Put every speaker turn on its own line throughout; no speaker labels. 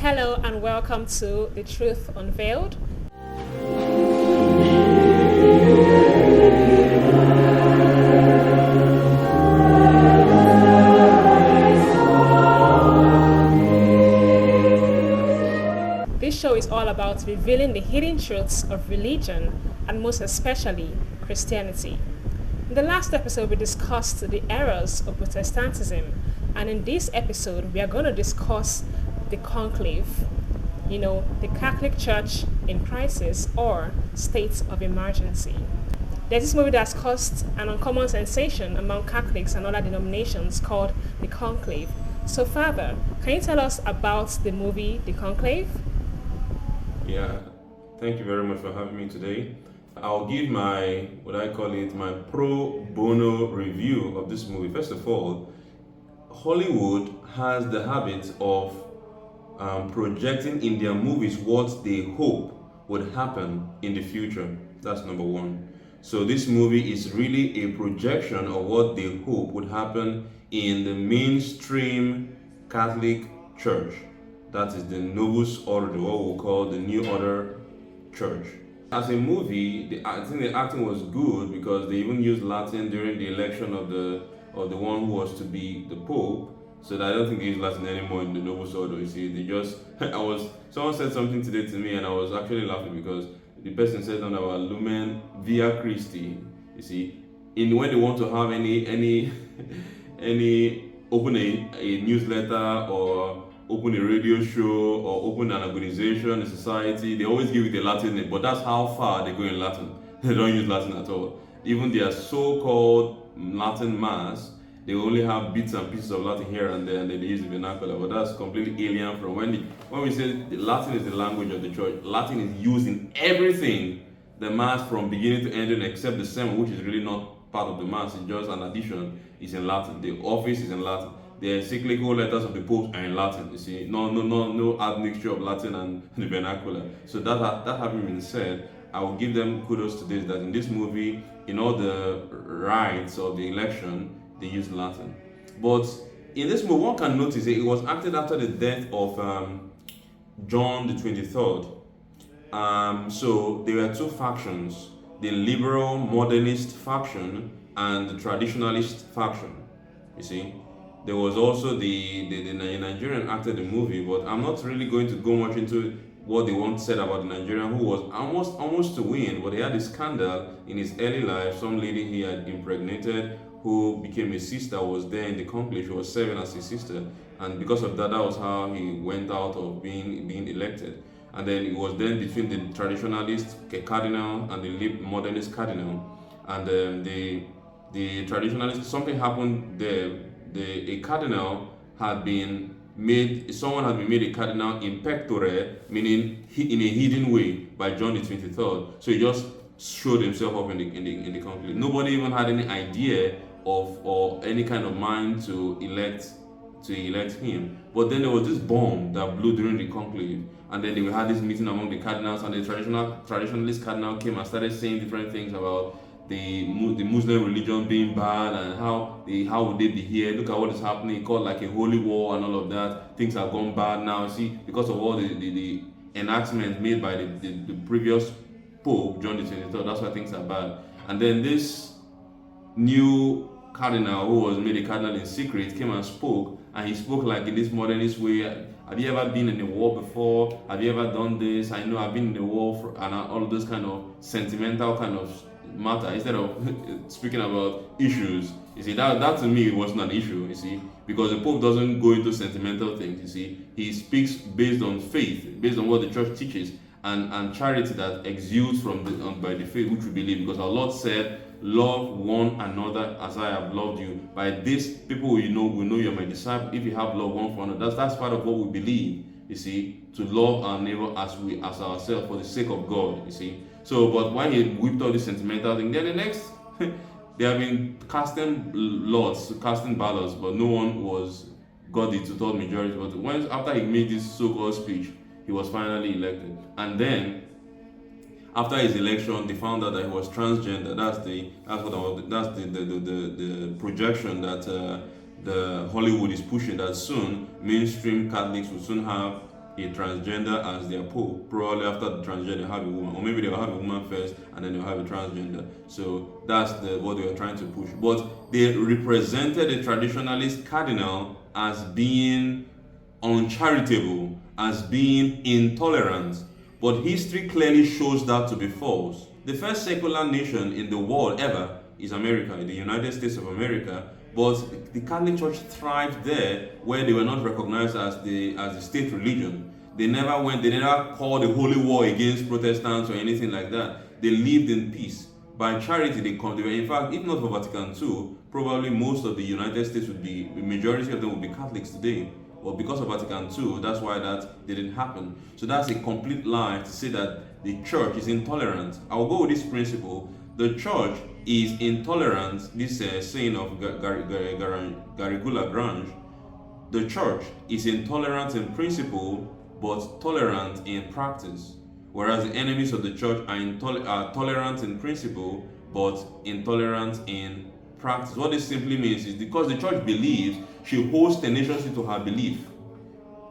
Hello and welcome to The Truth Unveiled. This show is all about revealing the hidden truths of religion and most especially Christianity. In the last episode, we discussed the errors of Protestantism, and in this episode, we are going to discuss the Conclave, the Catholic Church in crisis or states of emergency. There's this movie that's caused an uncommon sensation among Catholics and other denominations called the Conclave. So, Father, can you tell us about the movie The Conclave?
Yeah, thank you very much for having me today. I'll give my pro bono review of this movie. First of all, Hollywood has the habit of projecting in their movies what they hope would happen in the future. That's number one. So this movie is really a projection of what they hope would happen in the mainstream Catholic Church. That is the Novus Ordo, what we'll call the New Order Church. As a movie, I think the acting was good because they even used Latin during the election of the one who was to be the Pope. So that I don't think they use Latin anymore in the Novus Ordo. You see, someone said something today to me and I was actually laughing because the person said something about Lumen Via Christi. You see, when they want to have any open a newsletter or open a radio show or open an organization, a society, they always give it a Latin name, but that's how far they go in Latin. They don't use Latin at all. Even their so-called Latin Mass, they only have bits and pieces of Latin here and there, and then they use the vernacular, but that's completely alien from when we say the Latin is the language of the church. Latin is used in everything, the Mass from beginning to ending, except the sermon, which is really not part of the Mass, it's just an addition, is in Latin. The office is in Latin. The encyclical letters of the popes are in Latin. You see, no admixture of Latin and the vernacular. So that having been said, I will give them kudos to this, that in this movie, in all the rites of the election, they used Latin. But in this movie, one can notice it was acted after the death of John the 23rd. So there were two factions: the liberal modernist faction and the traditionalist faction. You see, there was also the Nigerian actor in the movie, but I'm not really going to go much into what they once said about the Nigerian who was almost to win, but he had a scandal in his early life. Some lady he had impregnated who became a sister was there in the conclave. She was serving as his sister, and because of that was how he went out of being elected. And then it was then between the traditionalist cardinal and the modernist cardinal, and the traditionalist, something happened there. A cardinal had been made, someone had been made a cardinal in pectore, meaning in a hidden way, by John the 23rd. So he just showed himself up in the conclave. Nobody even had any idea of or any kind of mind to elect him. But then there was this bomb that blew during the conclave, and then they had this meeting among the cardinals, and the traditionalist cardinal came and started saying different things about the Muslim religion being bad and how would they be here? Look at what is happening. He called like a holy war and all of that. Things have gone bad now. See, because of all the enactments made by the previous Pope John the 23rd. That's why things are bad. And then this new cardinal who was made a cardinal in secret came and spoke, and he spoke like in this modernist way. Have you ever been in a war before? Have you ever done this? I know I've been in a war and all of those kind of sentimental kind of matter, instead of speaking about issues. You see, that to me wasn't an issue, you see, because the Pope doesn't go into sentimental things, you see. He speaks based on faith, based on what the church teaches, and charity that exudes by the faith which we believe, because our Lord said, love one another as I have loved you. By this, people will know you're my disciple if you have love one for another. That's part of what we believe, you see, to love our neighbor as ourselves for the sake of God, you see. So, but when he whipped all this sentimental thing, then the next, they have been casting ballots, but no one got the two-third majority. But after he made this so-called speech, he was finally elected. And then, after his election, they found out that he was transgender. That's the projection that the Hollywood is pushing, that soon mainstream Catholics will soon have a transgender as their pope. Probably after the transgender, they'll have a woman, or maybe they'll have a woman first and then they'll have a transgender. So that's what they were trying to push. But they represented a traditionalist cardinal as being uncharitable, as being intolerant. But history clearly shows that to be false. The first secular nation in the world ever is America, the United States of America. But the Catholic Church thrived there, where they were not recognized as the state religion. They never called a holy war against Protestants or anything like that. They lived in peace. By charity, they were, in fact, if not for Vatican II, probably most of the United States the majority of them would be Catholics today. But because of Vatican II, that's why that didn't happen. So that's a complete lie to say that the church is intolerant. I'll go with this principle. The church is intolerant, this saying of Garigula Grange. The church is intolerant in principle, but tolerant in practice. Whereas the enemies of the church are tolerant in principle, but intolerant in practice. What this simply means is because the church believes, she holds tenaciously to her belief.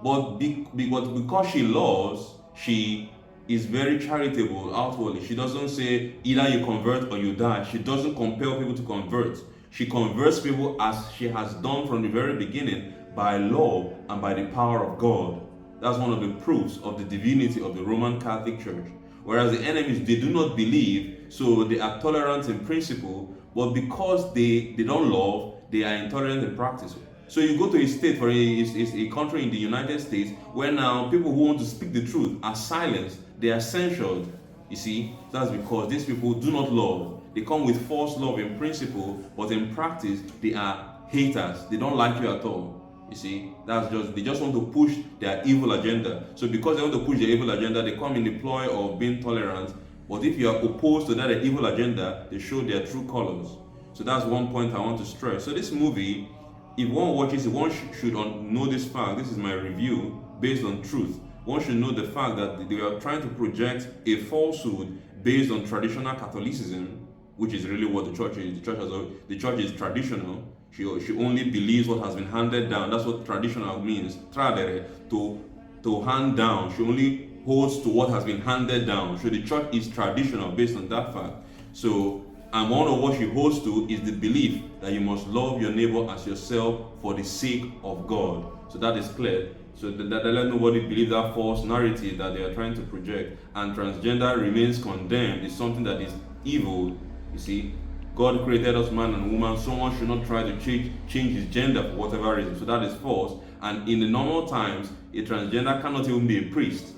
But because she loves, she is very charitable outwardly. She doesn't say either you convert or you die. She doesn't compel people to convert. She converts people as she has done from the very beginning, by love and by the power of God. That's one of the proofs of the divinity of the Roman Catholic Church. Whereas the enemies, they do not believe, so they are tolerant in principle, but because they don't love, they are intolerant in practice. So you go to a state, for a country in the United States, where now people who want to speak the truth are silenced, they are censured. You see, that's because these people do not love. They come with false love in principle, but in practice, they are haters. They don't like you at all. You see, they just want to push their evil agenda. So because they want to push their evil agenda, they come in the ploy of being tolerant. But if you are opposed to that evil agenda, they show their true colors. So that's one point I want to stress. So this movie, if one watches it, one should know this fact. This is my review based on truth. One should know the fact that they are trying to project a falsehood based on traditional Catholicism, which is really what the church is. The church is traditional. She only believes what has been handed down. That's what traditional means. Tradere, to hand down. She only holds to what has been handed down. So the church is traditional based on that fact. So, and one of what she holds to is the belief that you must love your neighbor as yourself for the sake of God. So that is clear. So that let nobody believe that false narrative that they are trying to project. And transgender remains condemned. It's something that is evil. You see, God created us man and woman. Someone should not try to change his gender for whatever reason. So that is false. And in the normal times, a transgender cannot even be a priest.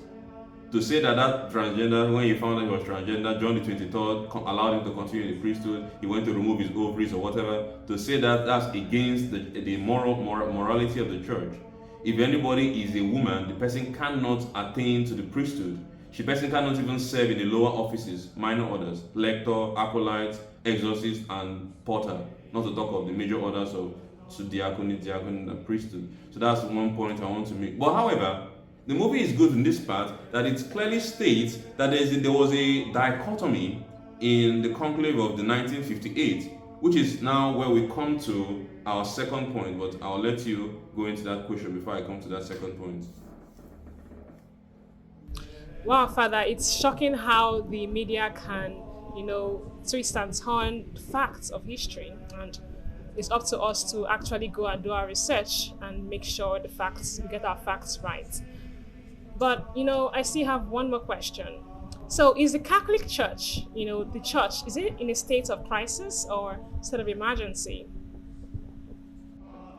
To say that transgender, when he found out he was transgender, John the 23rd allowed him to continue in the priesthood. He went to remove his ovaries or whatever. To say that that's against the morality of the church. If anybody is a woman, the person cannot attain to the priesthood. The person cannot even serve in the lower offices, minor orders, lector, acolyte, exorcist, and porter. Not to talk of the major orders of diaconate, and priesthood. So that's one point I want to make. But however, the movie is good in this part that it clearly states that there was a dichotomy in the Conclave of the 1958, which is now where we come to our second point. But I'll let you go into that question before I come to that second point.
Wow, Father, it's shocking how the media can, twist and turn facts of history. And it's up to us to actually go and do our research and make sure we get our facts right. But, I still have one more question. So is the Catholic Church, the church, is it in a state of crisis or state of emergency?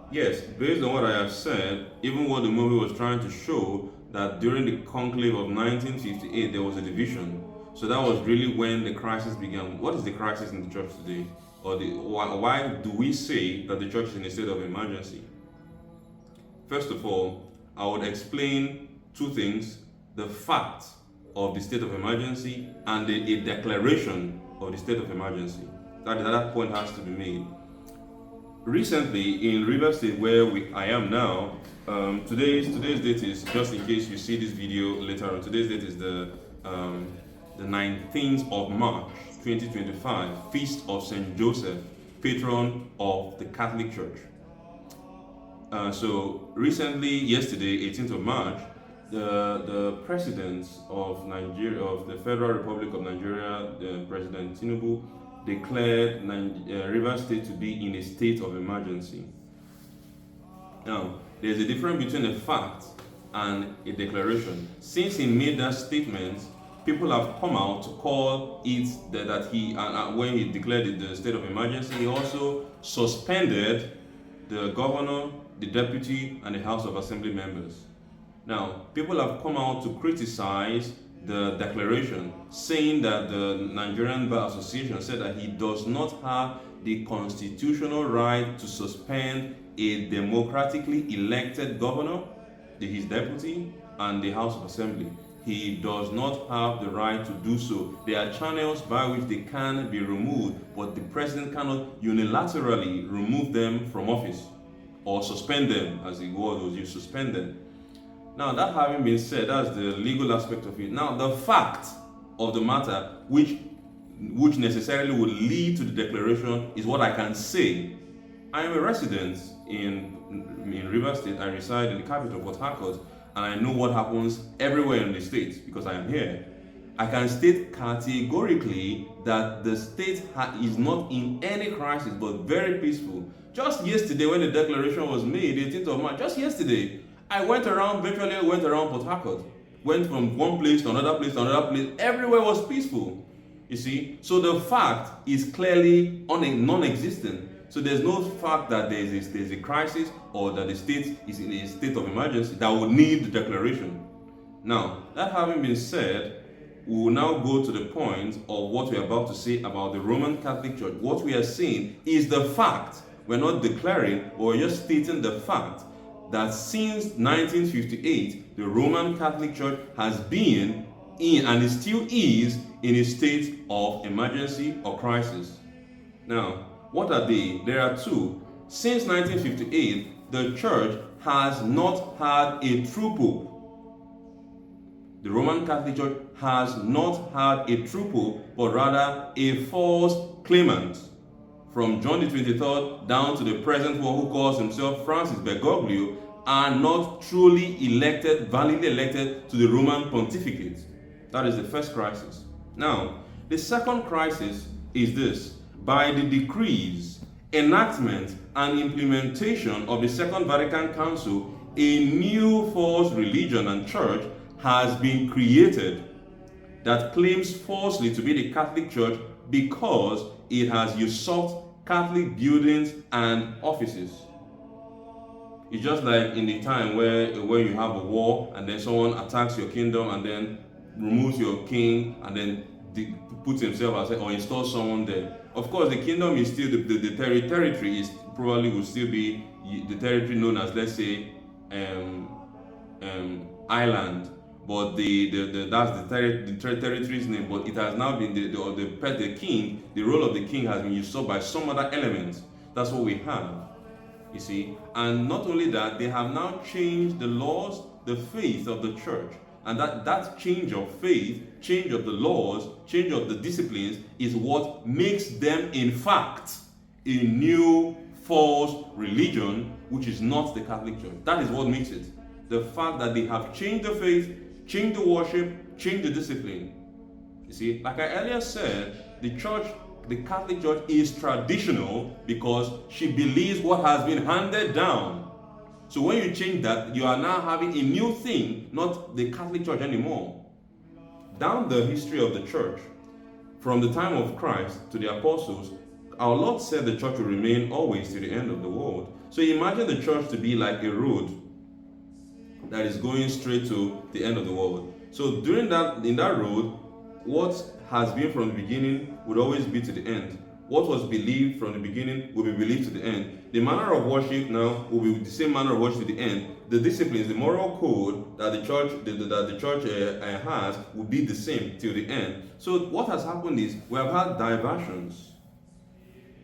Yes, based on what I have said, even what the movie was trying to show, that during the Conclave of 1958, there was a division. So that was really when the crisis began. What is the crisis in the church today? Or why do we say that the church is in a state of emergency? First of all, I would explain two things: the fact of the state of emergency and a declaration of the state of emergency. That point has to be made. Recently, in Rivers State, where I am now, today's date is, just in case you see this video later on, today's date is the 19th of March 2025, Feast of St. Joseph, patron of the Catholic Church. So recently, yesterday, 18th of March, the president of Nigeria, of the Federal Republic of Nigeria, President Tinubu, declared Rivers State to be in a state of emergency. Now, there's a difference between a fact and a declaration. Since he made that statement, people have come out to call it that he, when he declared the state of emergency, he also suspended the governor, the deputy, and the House of Assembly members. Now, people have come out to criticize the declaration, saying that the Nigerian Bar Association said that he does not have the constitutional right to suspend a democratically elected governor, his deputy, and the House of Assembly. He does not have the right to do so. There are channels by which they can be removed, but the president cannot unilaterally remove them from office or suspend them, as the word was used, suspend them. Now, that having been said, that's the legal aspect of it. Now, the fact of the matter, which necessarily would lead to the declaration, is what I can say. I am a resident in Rivers State. I reside in the capital, Port Harcourt, and I know what happens everywhere in the state because I am here. I can state categorically that the state is not in any crisis, but very peaceful. Just yesterday, when the declaration was made, 18th of March, just yesterday, I virtually went around Port Harcourt, went from one place to another place to another place. Everywhere was peaceful, you see. So the fact is clearly non-existent. So there's no fact that there's a crisis or that the state is in a state of emergency that would need the declaration. Now, that having been said, we will now go to the point of what we're about to say about the Roman Catholic Church. What we are saying is the fact. We're not declaring, or we're just stating the fact that since 1958, the Roman Catholic Church has been in, and it still is, in a state of emergency or crisis. Now, what are they? There are two. Since 1958, the Church has not had a true Pope. The Roman Catholic Church has not had a true Pope, but rather a false claimant. From John the 23rd down to the present one who calls himself Francis Bergoglio, are not truly elected, validly elected to the Roman pontificate. That is the first crisis. Now, the second crisis is this. By the decrees, enactment, and implementation of the Second Vatican Council, a new false religion and church has been created that claims falsely to be the Catholic Church because it has usurped Catholic buildings and offices. It's just like in the time where you have a war and then someone attacks your kingdom and then removes your king and then puts himself as or installs someone there. Of course, the kingdom is still the territory is probably will still be the territory known as, let's say, Ireland, but that's the territory's name. But it has now been the king. The role of the king has been usurped by some other element. That's what we have, you see. And not only that, they have now changed the laws, the faith of the church. And that change of faith, change of the laws, change of the disciplines is what makes them, in fact, a new false religion, which is not the Catholic Church. That is what makes it. The fact that they have changed the faith, changed the worship, changed the discipline. You see, like I earlier said, the Catholic Church is traditional because she believes what has been handed down. So when you change that, you are now having a new thing, not the Catholic Church anymore. Down the history of the church, from the time of Christ to the apostles, our Lord said the church will remain always to the end of the world. So imagine the church to be like a road that is going straight to the end of the world. So in that road, what has been from the beginning would always be to the end. What was believed from the beginning will be believed to the end. The manner of worship now will be the same manner of worship to the end. The disciplines, the moral code that the church has will be the same till the end. So what has happened is we have had diversions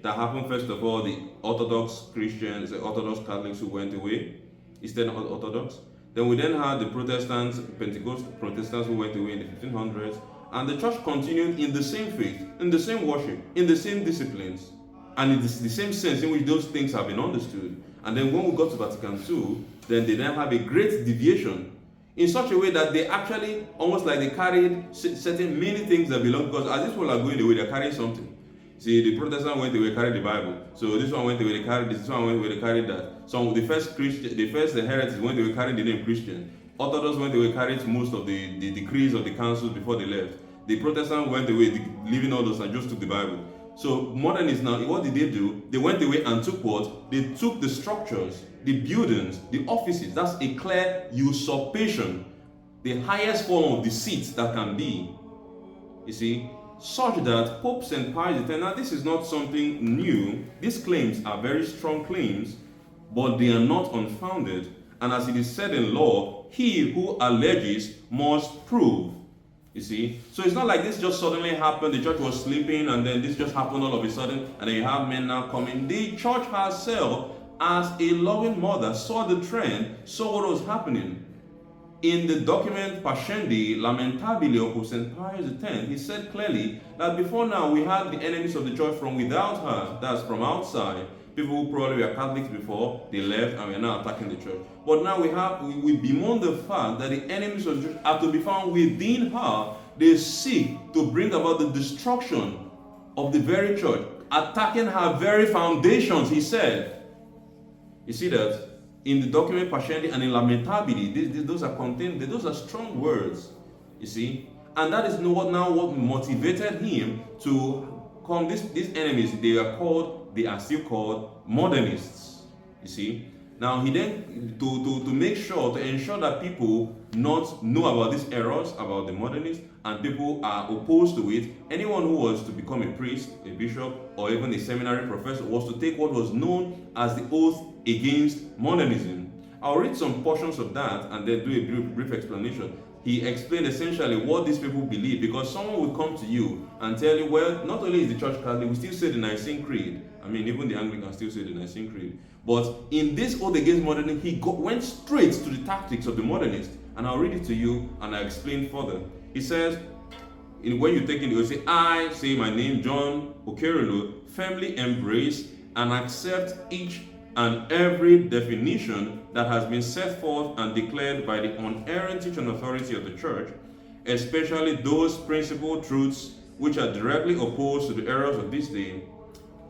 that happened. First of all, the Orthodox Christians, the Orthodox Catholics who went away, Eastern Orthodox. Then we had the Protestants, Pentecostal Protestants who went away in the 1500s. And the church continued in the same faith, in the same worship, in the same disciplines, and in the same sense in which those things have been understood. And then when we got to Vatican II, then they then have a great deviation in such a way that they actually, almost like they carried certain many things that belong, because as these people are going away, they're carrying something. See, the Protestant went away, carried the Bible. So this one went away, they carried this one went away, they carried that. So the first heretics went away, carried the name Christian. Orthodox went away, carried most of the decrees of the councils before they left. The Protestant went away, leaving all those and just took the Bible. So modernists now, what did they do? They went away and took what? They took the structures, the buildings, the offices. That's a clear usurpation, the highest form of deceit that can be. You see, such that Pope St Pius X, now this is not something new. These claims are very strong claims, but they are not unfounded. And as it is said in law, he who alleges must prove. You see, so it's not like this just suddenly happened. The church was sleeping and then this just happened all of a sudden, and then you have men now coming. The church herself, as a loving mother, saw the trend, saw what was happening. In the document Pascendi Lamentabili of Pope St Pius X, he said clearly that before now we had the enemies of the church from without her, that's from outside. People who probably were Catholics before, they left and we are now attacking the church. But now we bemoan the fact that the enemies of the church are to be found within her. They seek to bring about the destruction of the very church, attacking her very foundations, he said. You see that? In the document Pascendi and in Lamentabili, those are contained, those are strong words, you see. And that is what motivated him to come. These enemies, they are still called modernists, you see. Now he then, to make sure, to ensure that people not know about these errors, about the modernists, and people are opposed to it, anyone who was to become a priest, a bishop, or even a seminary professor was to take what was known as the oath against modernism. I'll read some portions of that and then do a brief explanation. He explained essentially what these people believe, because someone will come to you and tell you, well, not only is the church Catholic, we still say the Nicene Creed. I mean, even the Anglicans still say the Nicene Creed. But in this oath against modernism, he went straight to the tactics of the modernists. And I'll read it to you and I'll explain further. He says, when you take it, you say, I say my name, John Okerolo, firmly embrace and accept each and every definition that has been set forth and declared by the unerring teaching authority of the church, especially those principal truths which are directly opposed to the errors of this day.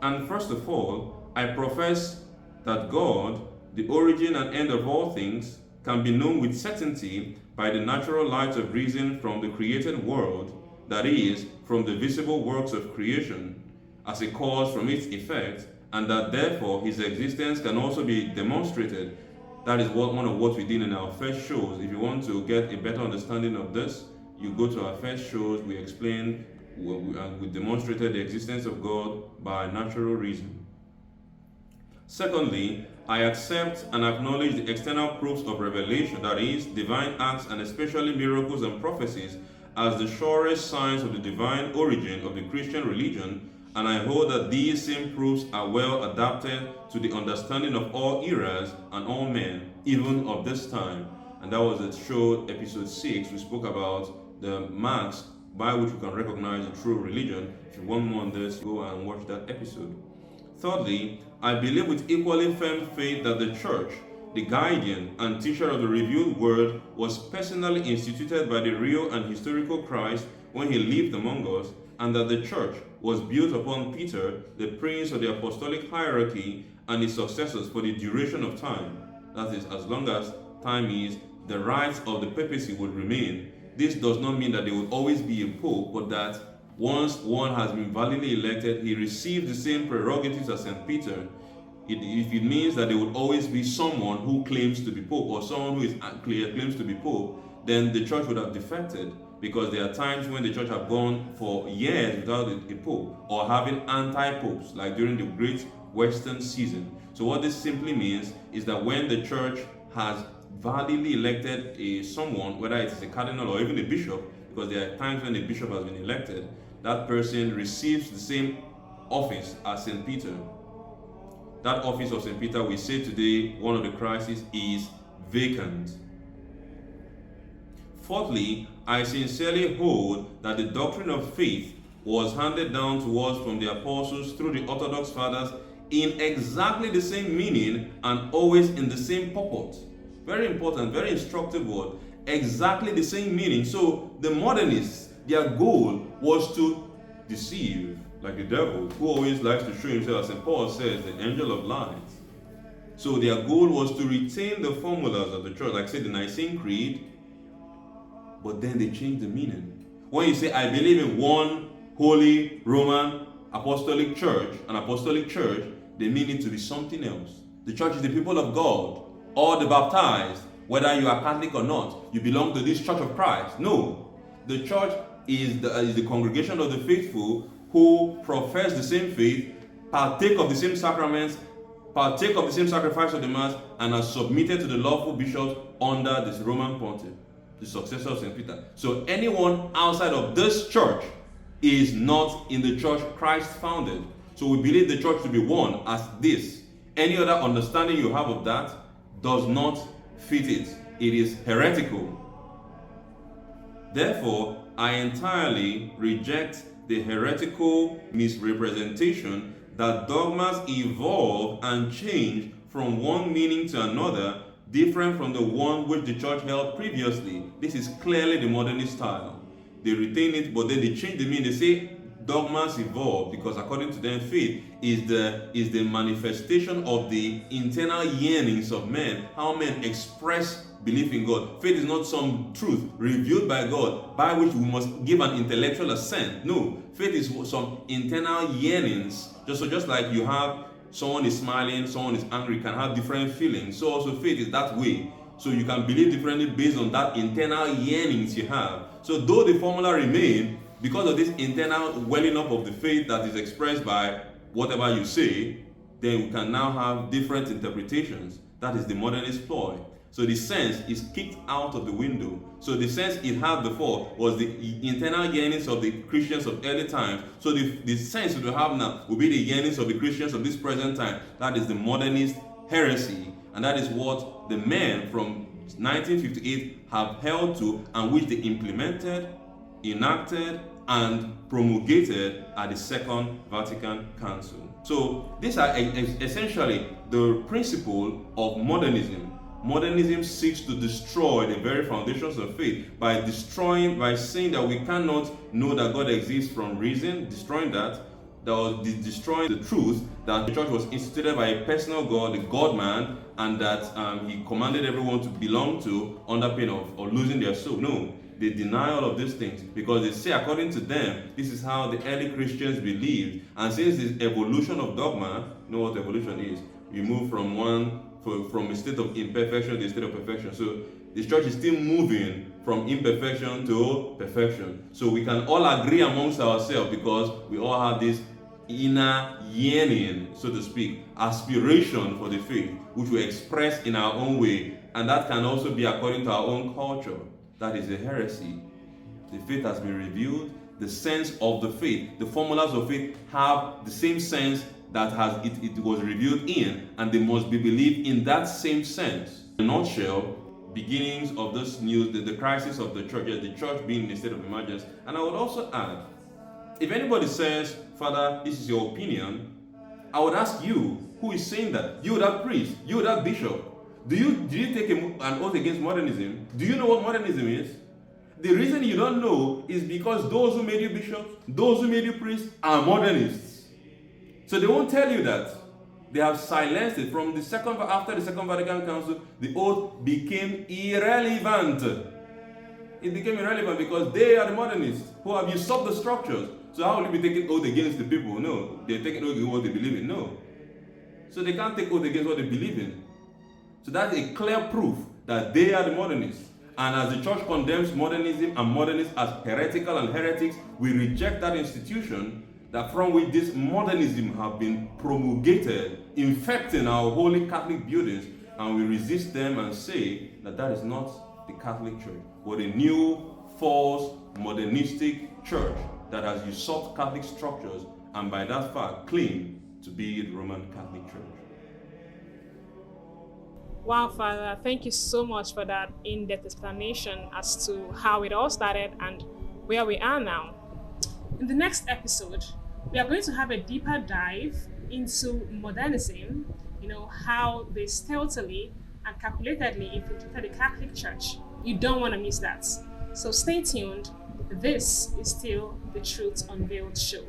And first of all, I profess that God, the origin and end of all things, can be known with certainty by the natural light of reason from the created world, that is, from the visible works of creation, as a cause from its effect, and that therefore his existence can also be demonstrated. That is one of what we did in our first shows. If you want to get a better understanding of this, you go to our first shows. We explained and we demonstrated the existence of God by natural reason. Secondly, I accept and acknowledge the external proofs of revelation, that is, divine acts and especially miracles and prophecies, as the surest signs of the divine origin of the Christian religion, and I hold that these same proofs are well adapted to the understanding of all eras and all men, even of this time. And that was the show, episode 6. We spoke about the marks by which we can recognize the true religion. If you want more on this, go and watch that episode. Thirdly, I believe with equally firm faith that the church, the guardian and teacher of the revealed word, was personally instituted by the real and historical Christ when he lived among us, and that the church was built upon Peter, the prince of the apostolic hierarchy, and his successors for the duration of time. That is, as long as time is, the rights of the papacy would remain. This does not mean that there would always be a pope, but that once one has been validly elected, he receives the same prerogatives as St. Peter. If it means that there would always be someone who claims to be pope, or someone who claims to be pope, then the church would have defected, because there are times when the church have gone for years without a pope, or having anti-popes, like during the Great Western Season. So what this simply means is that when the church has validly elected someone, whether it is a cardinal or even a bishop, because there are times when a bishop has been elected, that person receives the same office as St. Peter. That office of St. Peter, we say today, one of the crises is vacant. Fourthly, I sincerely hold that the doctrine of faith was handed down to us from the apostles through the Orthodox fathers in exactly the same meaning and always in the same purport. Very important, very instructive word. exactly the same meaning. So the modernists, their goal was to deceive, like the devil, who always likes to show himself, as St. Paul says, the angel of light. So their goal was to retain the formulas of the church, like say the Nicene Creed, but then they changed the meaning. When you say, I believe in one holy Roman apostolic church, an apostolic church, they mean it to be something else. The church is the people of God, all the baptized, whether you are Catholic or not, you belong to this church of Christ. No, the church is the congregation of the faithful who profess the same faith, partake of the same sacraments, partake of the same sacrifice of the Mass, and are submitted to the lawful bishops under this Roman pontiff, the successor of St. Peter. So anyone outside of this church is not in the church Christ founded. So we believe the church to be one as this. Any other understanding you have of that does not fit it. It is heretical. Therefore, I entirely reject the heretical misrepresentation that dogmas evolve and change from one meaning to another, different from the one which the church held previously. This is clearly the modernist style. They retain it, but then they change the meaning. They say dogmas evolve because according to them, faith is the manifestation of the internal yearnings of men, how men express belief in God. Faith is not some truth revealed by God by which we must give an intellectual assent. No, faith is some internal yearnings. Just like you have someone is smiling, someone is angry, can have different feelings. So also faith is that way. So you can believe differently based on that internal yearnings you have. So though the formula remain, because of this internal welling up of the faith that is expressed by whatever you say, then we can now have different interpretations. That is the modernist ploy. So the sense is kicked out of the window. So the sense it had before was the internal yearnings of the Christians of early times. So the sense we have now will be the yearnings of the Christians of this present time. That is the modernist heresy. And that is what the men from 1958 have held to, and which they implemented, enacted, and promulgated at the Second Vatican Council. So these are essentially the principle of modernism. Modernism seeks to destroy the very foundations of faith by saying that we cannot know that God exists from reason, destroying that was destroying the truth that the church was instituted by a personal God, the God-man, and that he commanded everyone to belong to under pain of losing their soul. No, they deny all of these things because they say, according to them, this is how the early Christians believed. And since this evolution of dogma, you know what evolution is? You move from a state of imperfection to a state of perfection. So the church is still moving from imperfection to perfection. So we can all agree amongst ourselves because we all have this inner yearning, so to speak, aspiration for the faith, which we express in our own way. And that can also be according to our own culture. That is a heresy. The faith has been revealed. The sense of the faith, the formulas of faith have the same sense that it was revealed in, and they must be believed in that same sense. In a nutshell, beginnings of this news, the crisis of the church, the church being in a state of emergency. And I would also add, if anybody says, Father, this is your opinion, I would ask you, who is saying that? You, that priest, you, that bishop. Did you take an oath against modernism? Do you know what modernism is? The reason you don't know is because those who made you bishops, those who made you priests, are modernists. So they won't tell you that. They have silenced it. After the Second Vatican Council, the oath became irrelevant. It became irrelevant because they are the modernists who have usurped the structures. So how will you be taking oath against the people? No. They're taking oath against what they believe in. No. So they can't take oath against what they believe in. So that's a clear proof that they are the modernists. And as the church condemns modernism and modernists as heretical and heretics, we reject that institution that from which this modernism have been promulgated, infecting our holy Catholic buildings, and we resist them and say that that is not the Catholic Church, but a new, false, modernistic church that has usurped Catholic structures and by that fact claim to be the Roman Catholic Church.
Wow, Father, thank you so much for that in-depth explanation as to how it all started and where we are now. In the next episode, we are going to have a deeper dive into modernism, how they stealthily and calculatedly infiltrated the Catholic Church You don't want to miss that. So stay tuned. This is still the Truth Unveiled show.